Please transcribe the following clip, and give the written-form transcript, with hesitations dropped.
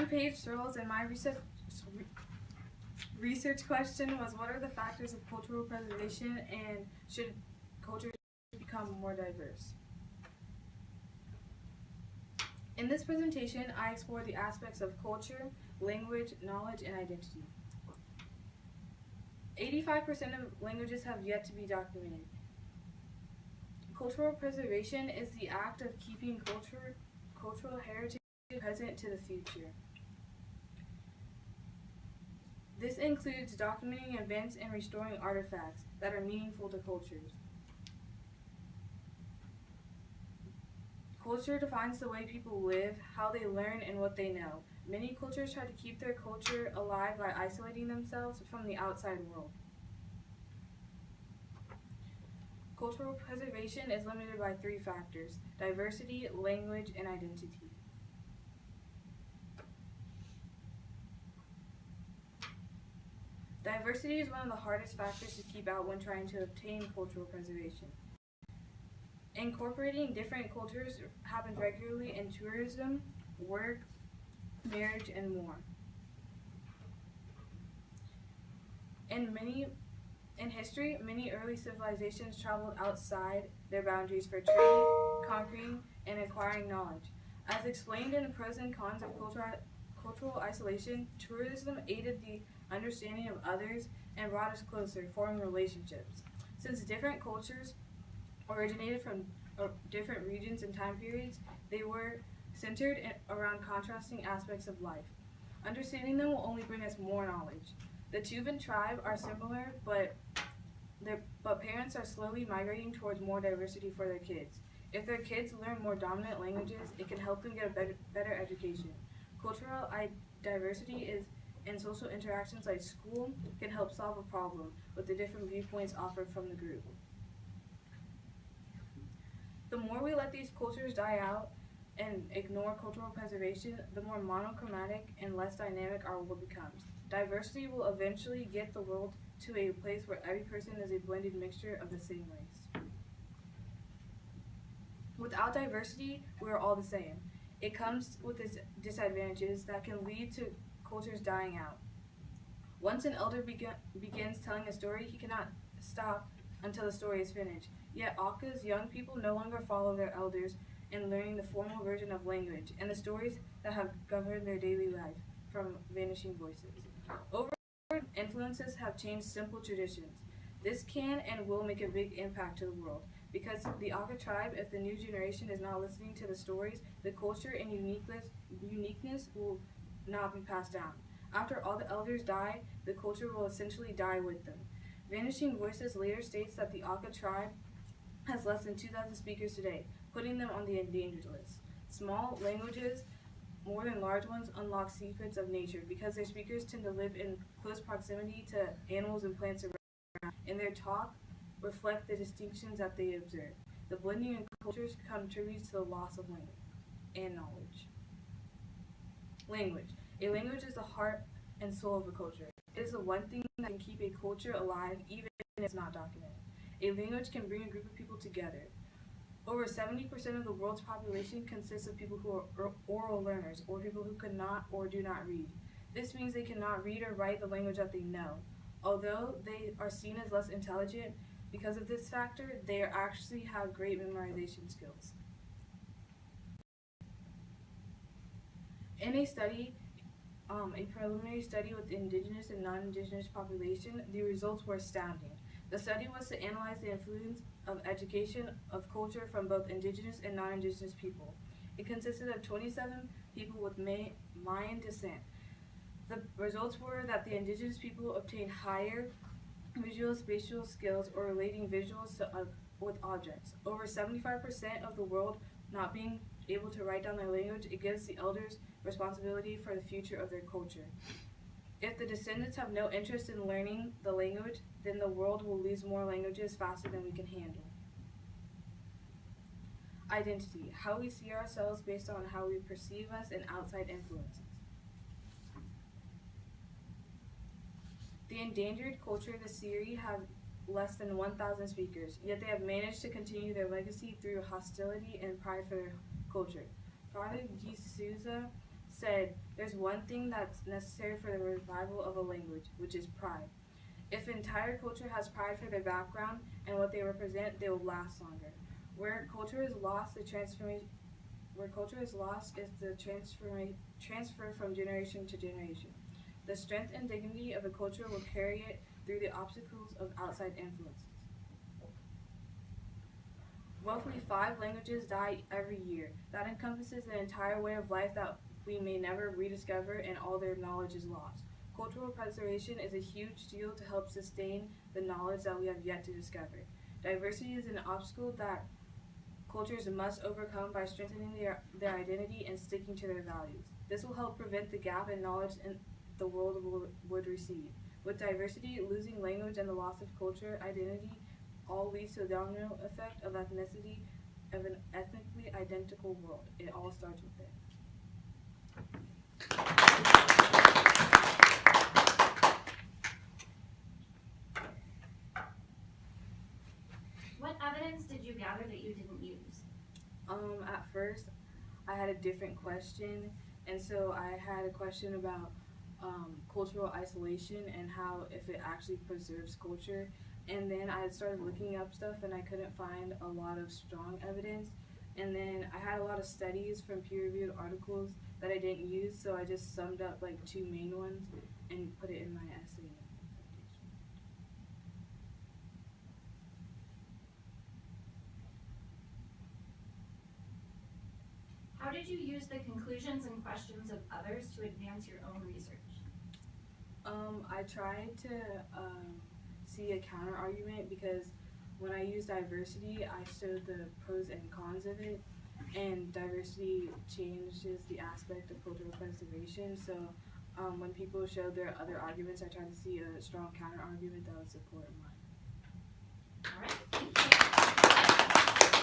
One page swirls, and my research question was, what are the factors of cultural preservation, and should cultures become more diverse? In this presentation, I explore the aspects of culture, language, knowledge, and identity. 85% of languages have yet to be documented. Cultural preservation is the act of keeping cultural heritage present to the future. This includes documenting events and restoring artifacts that are meaningful to cultures. Culture defines the way people live, how they learn, and what they know. Many cultures try to keep their culture alive by isolating themselves from the outside world. Cultural preservation is limited by three factors: diversity, language, and identity. Diversity is one of the hardest factors to keep out when trying to obtain cultural preservation. Incorporating different cultures happens regularly in tourism, work, marriage, and more. In history, many early civilizations traveled outside their boundaries for trade, conquering, and acquiring knowledge. As explained in the pros and cons of cultural isolation, tourism aided the understanding of others and brought us closer, forming relationships. Since different cultures originated from different regions and time periods, they were centered around contrasting aspects of life. Understanding them will only bring us more knowledge. The Tuvan tribe are similar, but parents are slowly migrating towards more diversity for their kids. If their kids learn more dominant languages, it can help them get a better education. Cultural diversity in social interactions like school can help solve a problem with the different viewpoints offered from the group. The more we let these cultures die out and ignore cultural preservation, the more monochromatic and less dynamic our world becomes. Diversity will eventually get the world to a place where every person is a blended mixture of the same race. Without diversity, we are all the same. It comes with its disadvantages that can lead to cultures dying out. Once an elder begins telling a story, he cannot stop until the story is finished. Yet Aka's young people no longer follow their elders in learning the formal version of language and the stories that have governed their daily life from vanishing voices. Over influences have changed simple traditions. This can and will make a big impact to the world. Because the Aka tribe, if the new generation is not listening to the stories, the culture and uniqueness will not be passed down. After all the elders die, the culture will essentially die with them. Vanishing Voices later states that the Aka tribe has less than 2,000 speakers today, putting them on the endangered list. Small languages, more than large ones, unlock secrets of nature because their speakers tend to live in close proximity to animals and plants around, and their talk reflect the distinctions that they observe. The blending of cultures contributes to the loss of language and knowledge. Language. A language is the heart and soul of a culture. It is the one thing that can keep a culture alive even if it's not documented. A language can bring a group of people together. Over 70% of the world's population consists of people who are oral learners, or people who cannot or do not read. This means they cannot read or write the language that they know. Although they are seen as less intelligent because of this factor, they actually have great memorization skills. In a study, a preliminary study with the indigenous and non-indigenous population, the results were astounding. The study was to analyze the influence of education of culture from both indigenous and non-indigenous people. It consisted of 27 people with Mayan descent. The results were that the indigenous people obtained higher visual spatial skills or relating visuals with objects. Over 75% of the world not being able to write down their language, it gives the elders responsibility for the future of their culture. If the descendants have no interest in learning the language, then the world will lose more languages faster than we can handle. Identity, how we see ourselves based on how we perceive us and outside influences. The Endangered Culture, the Siri, have less than 1,000 speakers, yet they have managed to continue their legacy through hostility and pride for their culture. Father D'Souza said, "There's one thing that's necessary for the revival of a language, which is pride. If an entire culture has pride for their background and what they represent, they will last longer. Where culture is lost, the transformation where culture is lost is the transfer from generation to generation. The strength and dignity of a culture will carry it through the obstacles of outside influences." Roughly 5 languages die every year. That encompasses an entire way of life that we may never rediscover, and all their knowledge is lost. Cultural preservation is a huge deal to help sustain the knowledge that we have yet to discover. Diversity is an obstacle that cultures must overcome by strengthening their identity and sticking to their values. This will help prevent the gap in knowledge the world would receive. With diversity, losing language and the loss of culture identity all leads to a domino effect of ethnicity of an ethnically identical world. It all starts with it. What evidence did you gather that you didn't use? At first, I had a different question, and so I had a question about cultural isolation and how if it actually preserves culture. And then I started looking up stuff, and I couldn't find a lot of strong evidence. And then I had a lot of studies from peer-reviewed articles that I didn't use, so I just summed up like 2 main ones and put it in my essay. How did you use the conclusions and questions of others to advance your own research? I tried to see a counter argument because when I used diversity, I showed the pros and cons of it, and diversity changes the aspect of cultural preservation. So when people showed their other arguments, I tried to see a strong counter argument that would support mine.